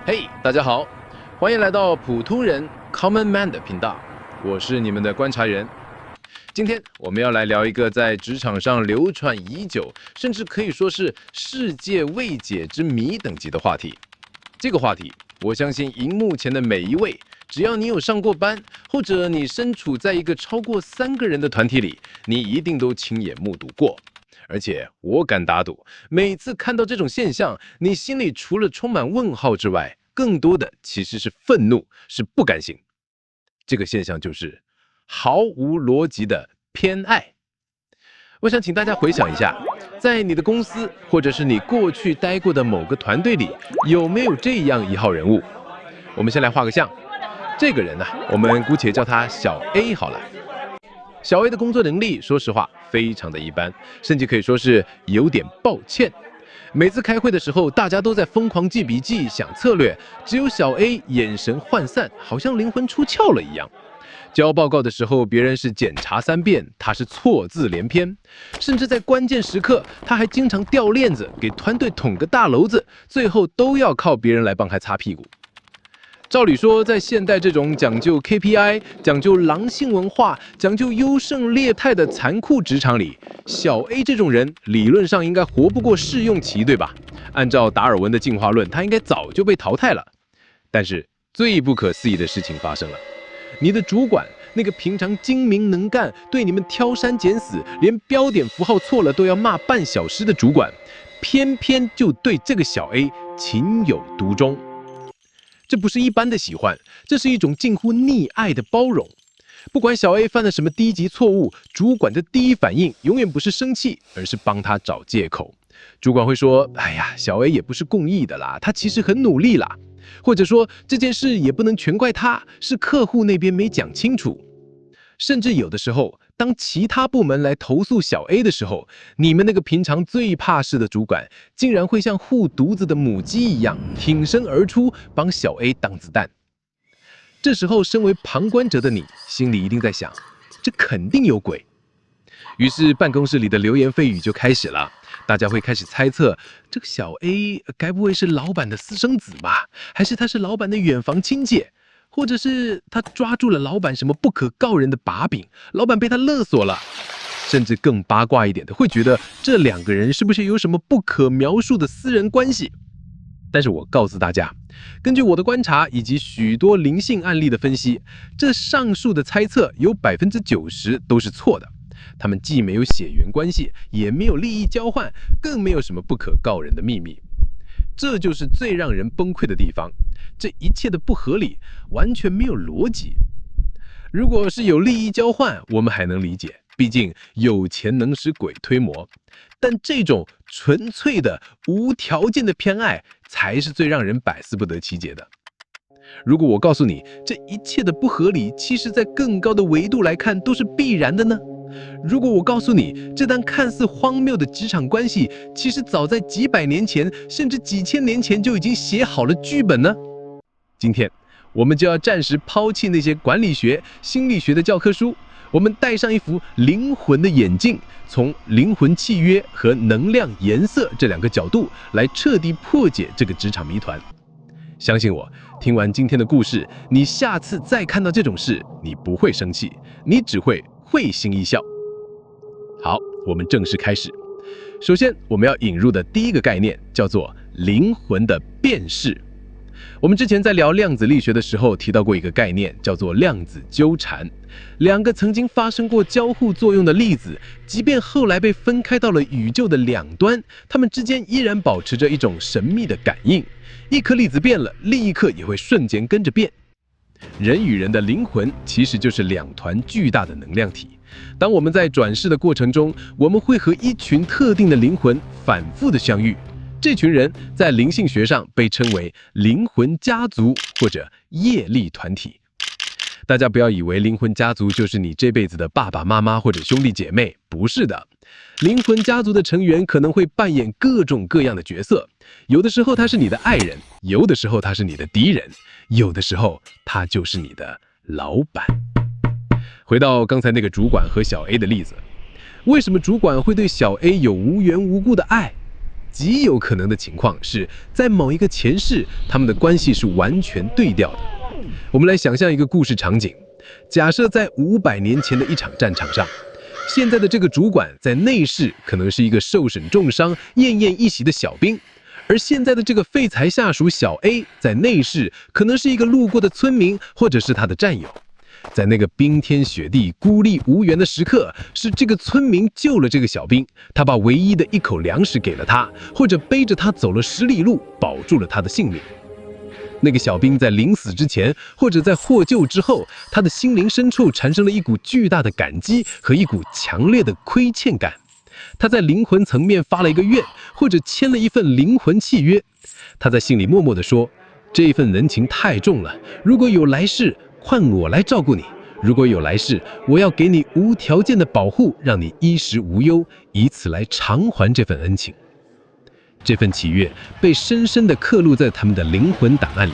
嘿，大家好，欢迎来到普通人 Common Man 的频道，我是你们的观察人。今天我们要来聊一个在职场上流传已久，甚至可以说是世界未解之谜等级的话题。这个话题，我相信荧幕前的每一位，只要你有上过班，或者你身处在一个超过3个人的团体里，你一定都亲眼目睹过。而且我敢打赌，每次看到这种现象，你心里除了充满问号之外，更多的其实是愤怒，是不甘心。这个现象就是毫无逻辑的偏爱。我想请大家回想一下，在你的公司或者是你过去待过的某个团队里，有没有这样一号人物？我们先来画个像，这个人呢，我们姑且叫他小 A 好了。小 A 的工作能力，说实话非常的一般，甚至可以说是有点抱歉。每次开会的时候，大家都在疯狂记笔记、想策略，只有小 A 眼神涣散，好像灵魂出窍了一样。交报告的时候，别人是检查3遍，他是错字连篇，甚至在关键时刻，他还经常掉链子，给团队捅个大篓子，最后都要靠别人来帮他擦屁股。照理说，在现代这种讲究 KPI、讲究狼性文化、讲究优胜劣汰的残酷职场里，小 A 这种人理论上应该活不过试用期，对吧？按照达尔文的进化论，他应该早就被淘汰了。但是最不可思议的事情发生了，你的主管，那个平常精明能干、对你们挑三拣四，连标点符号错了都要骂半小时的主管，偏偏就对这个小 A 情有独钟。这不是一般的喜欢，这是一种近乎溺爱的包容。不管小 A 犯了什么低级错误，主管的第一反应永远不是生气，而是帮他找借口。主管会说：“哎呀，小 A 也不是故意的啦，他其实很努力啦。”或者说这件事也不能全怪他，是客户那边没讲清楚。甚至有的时候，当其他部门来投诉小 A 的时候，你们那个平常最怕事的主管，竟然会像护犊子的母鸡一样挺身而出，帮小 A 挡子弹。这时候，身为旁观者的你，心里一定在想，这肯定有鬼。于是办公室里的流言蜚语就开始了，大家会开始猜测，这个小 A 该不会是老板的私生子吧？还是他是老板的远房亲戚？或者是他抓住了老板什么不可告人的把柄，老板被他勒索了？甚至更八卦一点的，会觉得这2个人是不是有什么不可描述的私人关系？但是我告诉大家，根据我的观察以及许多灵性案例的分析，这上述的猜测有90%都是错的。他们既没有血缘关系，也没有利益交换，更没有什么不可告人的秘密。这就是最让人崩溃的地方，这一切的不合理，完全没有逻辑。如果是有利益交换，我们还能理解，毕竟有钱能使鬼推磨。但这种纯粹的无条件的偏爱，才是最让人百思不得其解的。如果我告诉你，这一切的不合理，其实在更高的维度来看都是必然的呢？如果我告诉你，这段看似荒谬的职场关系，其实早在几百年前，甚至几千年前就已经写好了剧本呢？今天，我们就要暂时抛弃那些管理学、心理学的教科书，我们戴上一副灵魂的眼镜，从灵魂契约和能量颜色这2个角度来彻底破解这个职场谜团。相信我，听完今天的故事，你下次再看到这种事，你不会生气，你只会会心一笑。好，我们正式开始。首先，我们要引入的第一个概念叫做灵魂的辨识。我们之前在聊量子力学的时候提到过一个概念，叫做量子纠缠。2个曾经发生过交互作用的粒子，即便后来被分开到了宇宙的两端，它们之间依然保持着一种神秘的感应。一颗粒子变了，另一颗也会瞬间跟着变。人与人的灵魂其实就是2团巨大的能量体。当我们在转世的过程中，我们会和一群特定的灵魂反复的相遇。这群人在灵性学上被称为灵魂家族或者业力团体。大家不要以为灵魂家族就是你这辈子的爸爸妈妈或者兄弟姐妹，不是的。灵魂家族的成员可能会扮演各种各样的角色，有的时候他是你的爱人，有的时候他是你的敌人，有的时候他就是你的老板。回到刚才那个主管和小 A 的例子，为什么主管会对小 A 有无缘无故的爱？极有可能的情况是在某一个前世，他们的关系是完全对调的。我们来想象一个故事场景，假设在500年前的一场战场上，现在的这个主管在内世可能是一个受审重伤、奄奄一息的小兵，而现在的这个废材下属小 A 在内世可能是一个路过的村民，或者是他的战友。在那个冰天雪地、孤立无援的时刻，是这个村民救了这个小兵，他把唯一的一口粮食给了他，或者背着他走了10里路，保住了他的性命。那个小兵在临死之前，或者在获救之后，他的心灵深处产生了一股巨大的感激和一股强烈的亏欠感。他在灵魂层面发了一个愿，或者签了一份灵魂契约。他在心里默默地说：这份人情太重了，如果有来世，换我来照顾你；如果有来世，我要给你无条件的保护，让你衣食无忧，以此来偿还这份恩情。这份契约被深深地刻录在他们的灵魂档案里。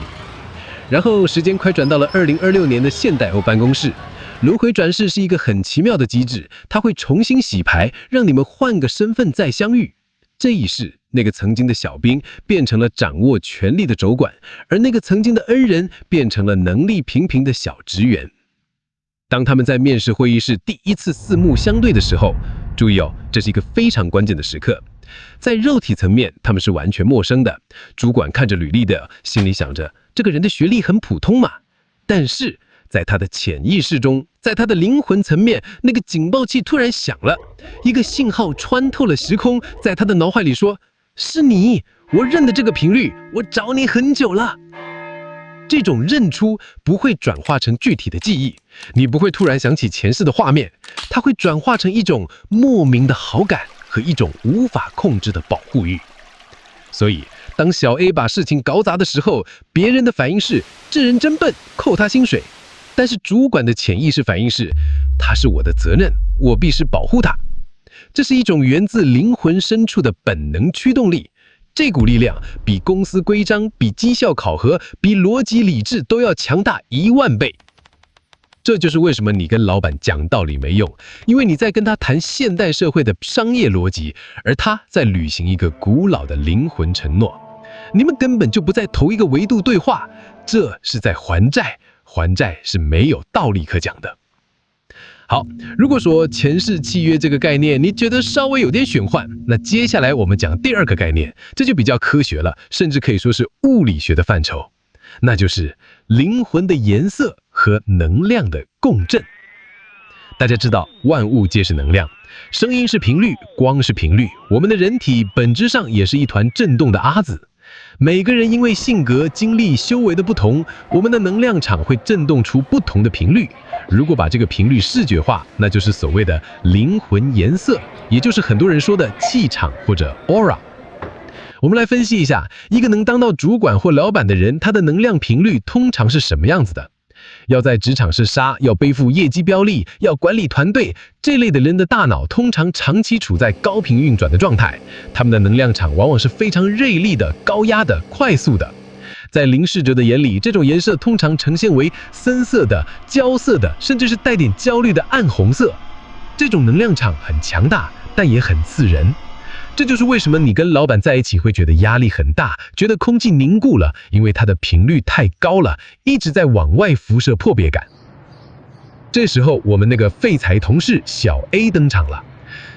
然后时间快转到了2026年的现代欧办公室。轮回转世是一个很奇妙的机制，它会重新洗牌，让你们换个身份再相遇。这一世，那个曾经的小兵变成了掌握权力的主管，而那个曾经的恩人变成了能力平平的小职员。当他们在面试会议室第一次四目相对的时候，注意哦，这是一个非常关键的时刻。在肉体层面，他们是完全陌生的。主管看着履历的，心里想着这个人的学历很普通嘛。但是在他的潜意识中，在他的灵魂层面，那个警报器突然响了，一个信号穿透了时空，在他的脑海里说：是你，我认的这个频率，我找你很久了。这种认出不会转化成具体的记忆，你不会突然想起前世的画面，它会转化成一种莫名的好感和一种无法控制的保护欲。所以当小 A 把事情搞砸的时候，别人的反应是这人真笨，扣他薪水。但是主管的潜意识反应是他是我的责任，我必须保护他。这是一种源自灵魂深处的本能驱动力，这股力量比公司规章、比绩效考核、比逻辑理智都要强大10000倍。这就是为什么你跟老板讲道理没用，因为你在跟他谈现代社会的商业逻辑，而他在履行一个古老的灵魂承诺。你们根本就不在同一个维度对话，这是在还债，还债是没有道理可讲的。好，如果说前世契约这个概念你觉得稍微有点玄幻，那接下来我们讲第2个概念，这就比较科学了，甚至可以说是物理学的范畴，那就是灵魂的颜色和能量的共振。大家知道万物皆是能量，声音是频率，光是频率，我们的人体本质上也是一团震动的阿子。每个人因为性格、经历、修为的不同，我们的能量场会震动出不同的频率。如果把这个频率视觉化，那就是所谓的灵魂颜色，也就是很多人说的气场或者 aura。我们来分析一下，一个能当到主管或老板的人，他的能量频率通常是什么样子的？要在职场是杀，要背负业绩标力，要管理团队，这类的人的大脑通常长期处在高频运转的状态，他们的能量场往往是非常锐利的、高压的、快速的。在凝视者的眼里，这种颜色通常呈现为深色的、焦色的，甚至是带点焦虑的暗红色。这种能量场很强大，但也很刺人。这就是为什么你跟老板在一起会觉得压力很大，觉得空气凝固了，因为它的频率太高了，一直在往外辐射破别感。这时候我们那个废材同事小 A 登场了。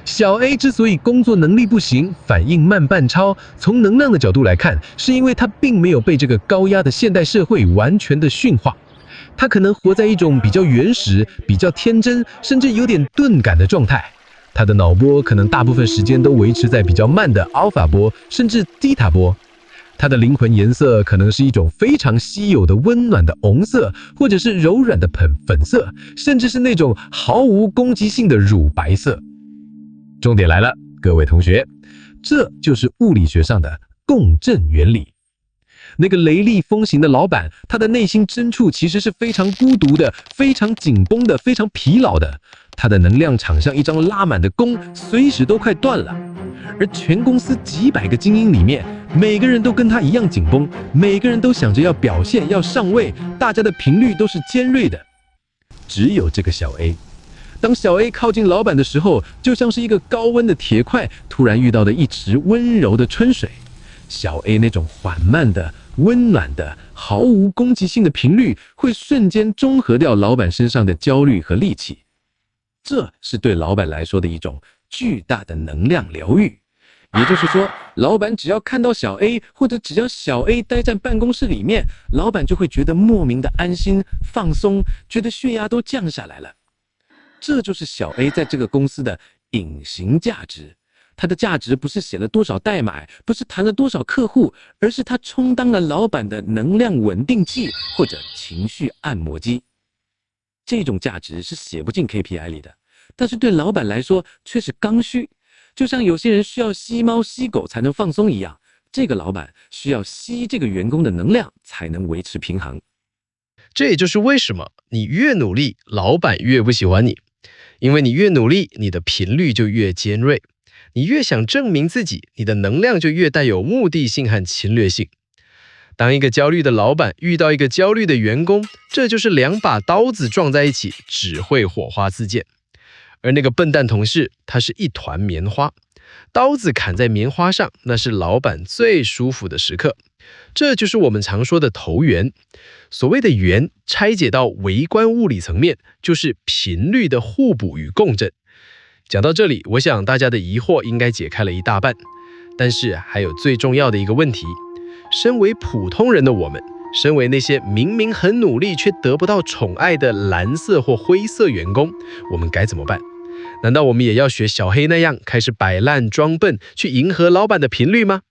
小 A 之所以工作能力不行，反应慢半超，从能量的角度来看，是因为他并没有被这个高压的现代社会完全的驯化。他可能活在一种比较原始、比较天真，甚至有点钝感的状态。他的脑波可能大部分时间都维持在比较慢的 alpha 波，甚至 theta 波。他的灵魂颜色可能是一种非常稀有的温暖的红色，或者是柔软的粉色，甚至是那种毫无攻击性的乳白色。重点来了，各位同学，这就是物理学上的共振原理。那个雷厉风行的老板，他的内心深处其实是非常孤独的、非常紧绷的、非常疲劳的。他的能量场像一张拉满的弓，随时都快断了。而全公司几百个精英里面，每个人都跟他一样紧绷，每个人都想着要表现、要上位，大家的频率都是尖锐的。只有这个小 A，当小 A 靠近老板的时候，就像是一个高温的铁块突然遇到了一池温柔的春水。小 A 那种缓慢的、温暖的、毫无攻击性的频率，会瞬间中和掉老板身上的焦虑和戾气。这是对老板来说的一种巨大的能量疗愈。也就是说，老板只要看到小 A， 或者只要小 A 待在办公室里面，老板就会觉得莫名的安心、放松，觉得血压都降下来了。这就是小 A 在这个公司的隐形价值。它的价值不是写了多少代码，不是谈了多少客户，而是它充当了老板的能量稳定剂或者情绪按摩机。这种价值是写不进 KPI 里的，但是对老板来说却是刚需。就像有些人需要吸猫吸狗才能放松一样，这个老板需要吸这个员工的能量才能维持平衡。这也就是为什么你越努力，老板越不喜欢你。因为你越努力，你的频率就越尖锐。你越想证明自己，你的能量就越带有目的性和侵略性。当一个焦虑的老板遇到一个焦虑的员工，这就是两把刀子撞在一起，只会火花四溅。而那个笨蛋同事，他是一团棉花，刀子砍在棉花上，那是老板最舒服的时刻。这就是我们常说的投缘。所谓的缘，拆解到微观物理层面，就是频率的互补与共振。讲到这里，我想大家的疑惑应该解开了一大半，但是还有最重要的一个问题：身为普通人的我们，身为那些明明很努力却得不到宠爱的蓝色或灰色员工，我们该怎么办？难道我们也要学小黑那样开始摆烂装笨，去迎合老板的频率吗？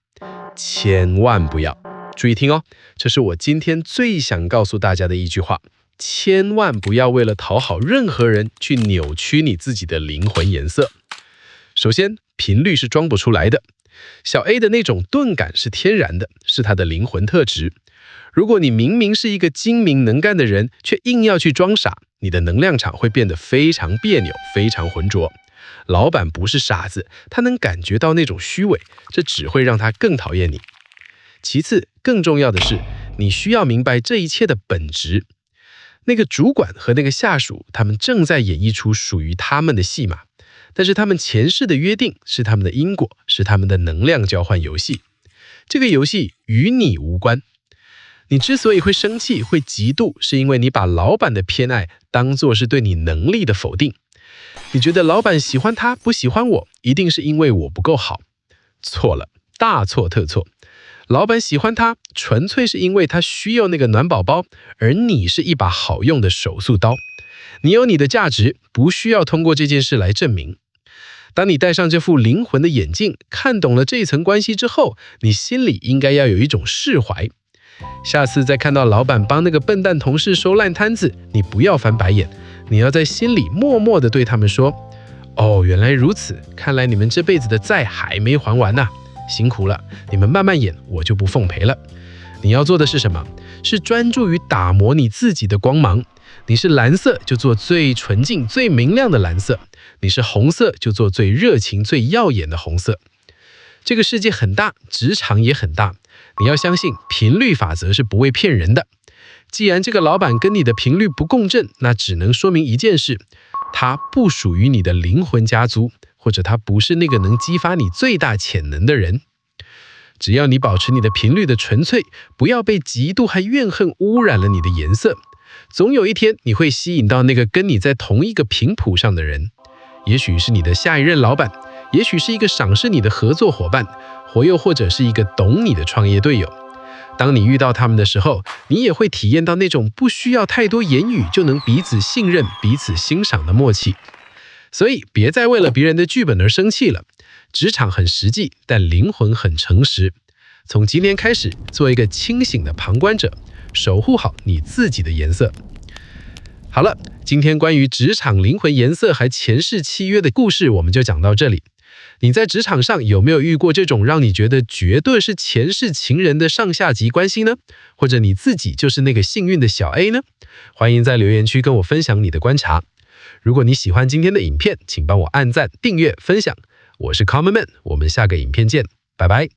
千万不要！注意听哦，这是我今天最想告诉大家的一句话。千万不要为了讨好任何人去扭曲你自己的灵魂颜色。首先，频率是装不出来的。小 A 的那种钝感是天然的，是他的灵魂特质。如果你明明是一个精明能干的人，却硬要去装傻，你的能量场会变得非常别扭，非常浑浊。老板不是傻子，他能感觉到那种虚伪，这只会让他更讨厌你。其次，更重要的是，你需要明白这一切的本质。那个主管和那个下属，他们正在演绎出属于他们的戏码，但是他们前世的约定是他们的因果，是他们的能量交换游戏。这个游戏与你无关。你之所以会生气、会嫉妒，是因为你把老板的偏爱当作是对你能力的否定。你觉得老板喜欢他，不喜欢我，一定是因为我不够好。错了，大错特错。老板喜欢他，纯粹是因为他需要那个暖宝宝，而你是一把好用的手术刀。你有你的价值，不需要通过这件事来证明。当你戴上这副灵魂的眼镜，看懂了这一层关系之后，你心里应该要有一种释怀。下次再看到老板帮那个笨蛋同事收烂摊子，你不要翻白眼，你要在心里默默地对他们说：哦，原来如此，看来你们这辈子的债还没还完呐。辛苦了，你们慢慢演，我就不奉陪了。你要做的是什么？是专注于打磨你自己的光芒。你是蓝色，就做最纯净、最明亮的蓝色；你是红色，就做最热情、最耀眼的红色。这个世界很大，职场也很大，你要相信频率法则是不会骗人的。既然这个老板跟你的频率不共振，那只能说明一件事：他不属于你的灵魂家族，或者他不是那个能激发你最大潜能的人。只要你保持你的频率的纯粹，不要被嫉妒和怨恨污染了你的颜色，总有一天你会吸引到那个跟你在同一个频谱上的人。也许是你的下一任老板，也许是一个赏识你的合作伙伴，又或者是一个懂你的创业队友。当你遇到他们的时候，你也会体验到那种不需要太多言语就能彼此信任、彼此欣赏的默契。所以别再为了别人的剧本而生气了。职场很实际，但灵魂很诚实。从今天开始，做一个清醒的旁观者，守护好你自己的颜色。好了，今天关于职场灵魂颜色还前世契约的故事，我们就讲到这里。你在职场上有没有遇过这种让你觉得绝对是前世情人的上下级关系呢？或者你自己就是那个幸运的小 A 呢？欢迎在留言区跟我分享你的观察。如果你喜欢今天的影片，请帮我按赞、订阅、分享。我是 Common Man， 我们下个影片见，拜拜。